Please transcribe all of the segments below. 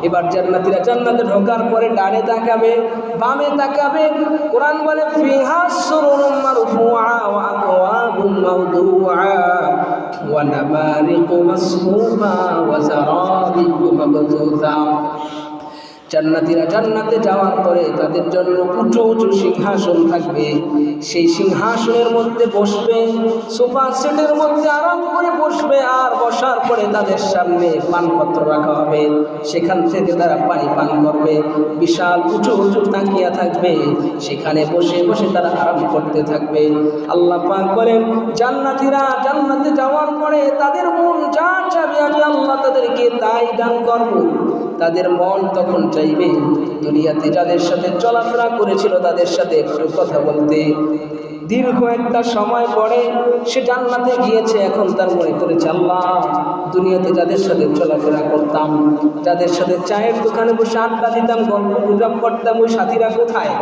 এবার জান্নাতীরা জান্নাতে ঢোকার পরে ডানে তাকাবে, বামে তাকাবে। কোরআন বলে ফিহা সুরুরুম মারফুআ ওয়া আকওয়াবুম মাওদুআ ওয়া নামারিকু মাসফুফা ওয়া যারাবিয়্যু মাবথুথা। জান্নাতীরা জান্নাতে যাওয়ার পরে তাদের জন্য উঁচু উঁচু সিংহাসন থাকবে। সেই সিংহাসনের মধ্যে বসবে, সোফা সেটের মধ্যে আরাম করে বসবে। আর বসার পরে তাদের সামনে পানপত্র রাখা হবে, সেখান থেকে তারা পানি পান করবে। বিশাল উঁচু উঁচু তাকিয়া থাকবে, সেখানে বসে বসে তারা আরাম করতে থাকবে। আল্লাহ পাক বলেন জান্নাতীরা জান্নাতে যাওয়ার পরে তাদের মন যা চাবে আমি আল্লাহ তাদেরকে তাই দান করব। তাদের মন তখন চাইবে দুনিয়াতে যাদের সাথে চলাফেরা করেছিল তাদের সাথে একটু কথা বলতে। দীর্ঘ একটা সময় পরে সে জান্নাতে গিয়েছে, এখন তার মনে করেছে আল্লাহ দুনিয়াতে যাদের সাথে চলাফেরা করতাম, যাদের সাথে চায়ের দোকানে বসে আড্ডা দিতাম, গল্প গুজব করতাম, ওই সাথীরা কোথায়?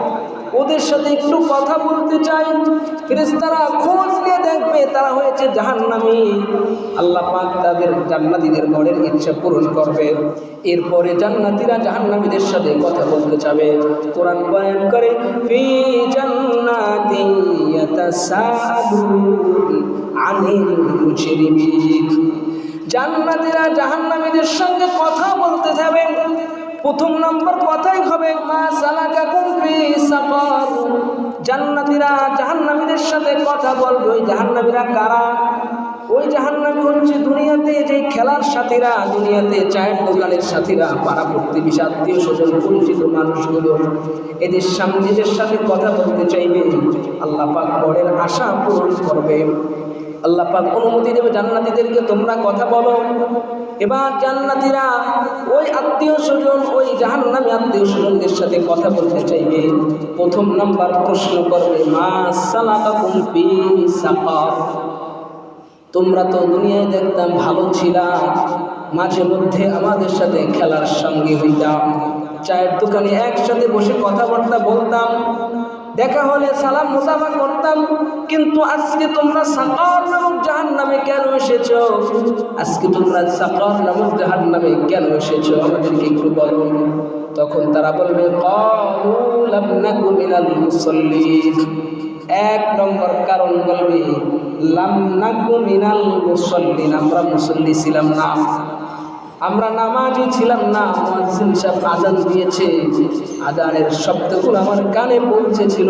ওদের সাথে একটু কথা বলতে চাই। ফেরেশতারা খোঁজ নিয়ে দেখবে তারা হয়েছে জাহান্নামী। আল্লাহ পাক তাদের জান্নাতীদের মনের ইচ্ছা পূরণ করবে। এরপরে জান্নাতীরা জাহান্নামীদের সাথে কথা বলতে যাবে। কোরআন বয়ান করে ফি জান্নাতিন ইয়াতাসাআলুন আনিল মুজরিমিন। জান্নাতীরা জাহান্নামীদের সঙ্গে কথা বলতে যাবে। প্রথম নম্বর কথাই হবে মা সালাকাকুম ফি সাকার। জান্নাতীরা জাহান্নামীদের সাথে কথা বলবে। ওই জাহান্নামীরা কারা? ওই জাহান্নামী হচ্ছে দুনিয়াতে যে খেলার সাথীরা, দুনিয়াতে চায়ের দোকানের সাথীরা, পাড়া প্রতিবেশী আত্মীয় স্বজন পরিচিত মানুষগুলো। এদের সামনে এদের সাথে কথা বলতে চাইবে, আল্লাহ পাক পরের আশা পূরণ করবে। আল্লাহ পাক অনুমতি দেবে জান্নাতীদেরকে তোমরা কথা বলো। এবার জান্নাতীরা ওই আত্মীয় স্বজন, ওই জাহান্নামী আত্মীয় স্বজনদের সাথে কথা বলতে চাইবে। প্রথম নাম্বার প্রশ্ন করবে মা সালাকাকুম ফি সাকার। তোমরা তো দুনিয়ায় দেখতাম ভালো ছিলা, মাঝে মধ্যে আমাদের সাথে খেলার সঙ্গে হইতাম, চায়ের দোকানে একসাথে বসে কথাবার্তা বলতাম, দেখা হলে সালাম মুসাফা করতাম, কিন্তু আজকে তোমরা সাকার নামক জাহান্নামে কেন এসেছো? আজকে তোমরা সাকার নামক জাহান্নামে কেন এসেছো আমাদেরকে একটু বলো। তখন তারা বলবে ক্বালু লাম নাকু মিনাল মুসাল্লিন। এক নম্বর কারণ বলবে লাম নাকু মিনাল মুসাল্লিন, আমরা মুসল্লি ছিলাম না, আমরা নামাজি ছিলাম না। মুয়াজ্জিন সাহেব আযান দিয়েছে, আযানের শব্দগুলো আমার কানে পৌঁছেছিল,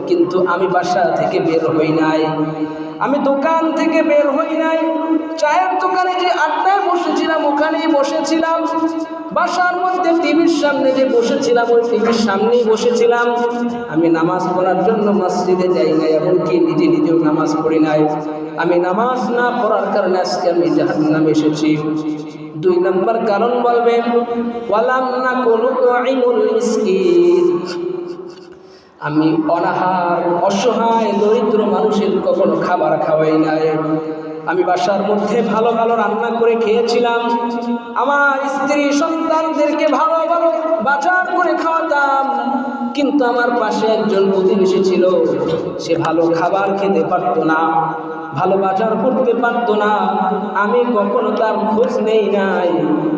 কিন্তু আমি বাসা থেকে বের হই নাই, আমি দোকান থেকে বের হই নাই, চায়ের দোকানে যে আড্ডায় বসেছিলাম ওখানেই বসেছিলাম, বাসার মধ্যে টিভির সামনে যে বসেছিলাম ওই টিভির সামনেই বসেছিলাম। আমি নামাজ পড়ার জন্য মসজিদে যাই নাই, এমনকি নিজে নিজেও নামাজ পড়ি নাই। আমি নামাজ না পড়ার কারণে আজকে আমি জাহান্নামে এসেছি। দুই নম্বর কারণ বলবে ওয়ালাম নাকু নুতঈমুল মিসকিন। আমি অনাহার অসহায় দরিদ্র মানুষের কখনো খাবার খাওয়াই নাই। আমি বাসার মধ্যে ভালো ভালো রান্না করে খেয়েছিলাম, আমার স্ত্রী সন্তানদেরকে ভালো ভালো বাজার করে খাওয়াতাম, কিন্তু আমার পাশে একজন প্রতিবেশী ছিল, সে ভালো খাবার খেতে পারতো না, ভালো বাজার করতে পারতো না। আমি কখনো তার খোঁজ নেই নাই,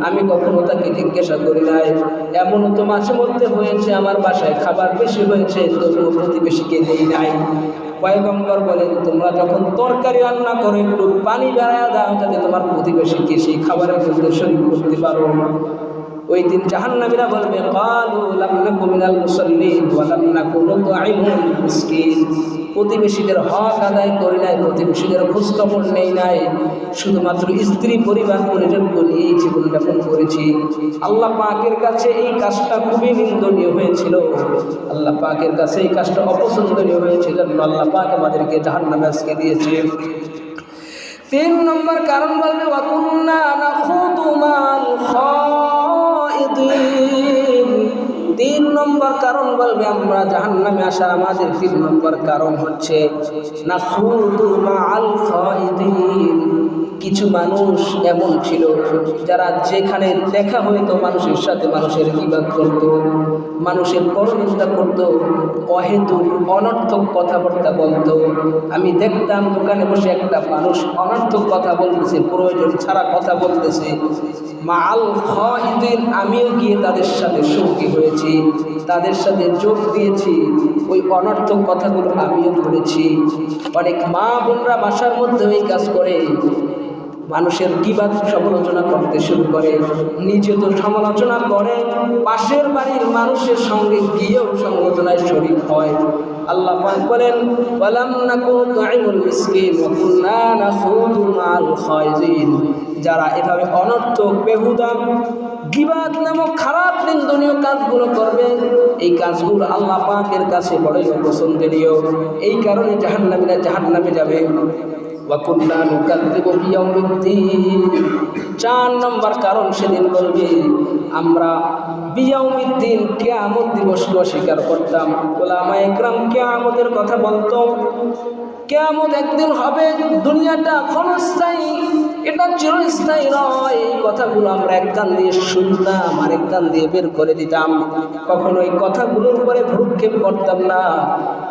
আমি কখনো তাকে জিজ্ঞাসা করি নাই। এমনও তো মাঝে মধ্যে হয়েছে আমার বাসায় খাবার বেশি হয়েছে, তবুও প্রতিবেশীকে দেই নাই। পয়গম্বর বলেন তোমরা যখন তরকারি রান্না করো একটু পানি বাড়ায়া দাও, যাতে তোমার প্রতিবেশীকে সেই খাবারের মধ্যে শরীক করতে পারো। ওই দিন জাহান্নামীরা বলবে ক্বালু লাম নাকু মিনাল মুসাল্লিন ওয়া লাম নাকু নুতঈমুল মিসকিন। প্রতিবেশীদের হক আদায় করি নাই, প্রতিবেশীদের খোঁজ খবর নেই নাই, শুধুমাত্র স্ত্রী পরিবার পরিজন নিয়ে জীবনযাপন করেছি। আল্লাহ পাকের কাছে এই কাজটা খুবই নিন্দনীয় হয়েছিল, আল্লাহ পাকের কাছে এই কাজটা অপছন্দনীয় হয়েছিল, আল্লাহ পাক আমাদেরকে জাহান্নামে আজকে দিয়েছে। তিন নম্বর কারণ বলবে ওয়া কুন্না নাখুদু মাল খাইদিন। তিন নম্বর কারণ বলবে আমরা জাহান্নামে আসার আমাদের তিন নম্বর কারণ হচ্ছে নাখুদু মাল খাইদিন, কিছু মানুষ এমন ছিল যারা যেখানে দেখা হইতো মানুষের সাথে মানুষের গীবত করত, মানুষের পরনিন্দা করত, অহেতুক অনর্থক কথাবার্তা বলতো। আমি দেখতাম দোকানে বসে একটা মানুষ অনর্থক কথা বলতেছে, প্রয়োজন ছাড়া কথা বলতেছে। মাল খাইদিন, আমিও গিয়ে তাদের সাথে সঙ্গী হয়েছি, তাদের সাথে যোগ দিয়েছি, ওই অনর্থক কথাগুলো আমিও বলেছি। অনেক মা বোনরা বাসার মধ্যে ওই কাজ করে, মানুষের গীবত সমালোচনা করতে শুরু করে, নিজে তো সমালোচনা করে, পাশের বাড়ির মানুষের সঙ্গে গিয়েও সমালোচনায় শরীক হয়। আল্লাহ পাক বলেন, ওয়ালাম নাকু তু'ইমুল মিসকিন ওয়া কুননা নাখুদু মা'আল খাইদিন। যারা এভাবে অনর্থক বেহুদা গীবত নামক খারাপ নিন্দনীয় কাজগুলো করবে, এই কাজগুলো আল্লাহ পাকের কাছে বড়ই অপছন্দনীয়। এই কারণে জাহান্নামীরা জাহান্নামে যাবে। ওয়া কুননা নুকাযযিবু বিয়াউমিদ্দিন। 4 নম্বর কারণ সেদিন বলবে, আমরা বিয়াউমিদ্দিন কিয়ামত দিবসকে অস্বীকার করতাম। উলামায়ে কেরাম কিয়ামতের কথা বলতো, কিয়ামত একদিন হবে, দুনিয়াটা ক্ষণস্থায়ী, এটা চিরস্থায়ী নয়। এই কথাগুলো আমরা এক কান দিয়ে শুনতাম, আরেক কান দিয়ে বের করে দিতাম, কখনো এই কথাগুলোর উপরে ভ্রুক্ষেপ করতাম না।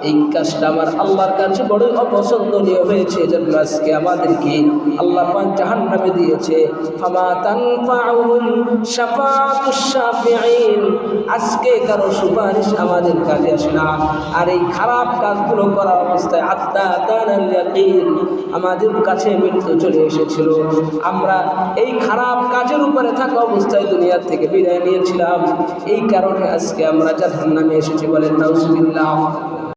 এই কাজটা আমার আল্লাহর কাছে বড় অপছন্দনীয় হয়েছে, জন্য আজকে আমাদেরকে আল্লাহ পাক জাহান্নামে দিয়েছে। ফামা তানফাউহুম শাফাআতুশ শাফিঈন। আজকে কারো সুপারিশ আমাদের কাজে আসে না। আর এই খারাপ কাজগুলো করা অবস্থায় আত্মা তানাল ইয়াকিন, আমাদের কাছে মৃত্যু চলে এসেছিল। আমরা এই খারাপ কাজের উপরে থাকা অবস্থায় দুনিয়া থেকে বিদায় নিয়েছিলাম। এই কারণে আজকে আমরা জাহান্নামে এসেছি। বলেন নাউজুবিল্লাহ।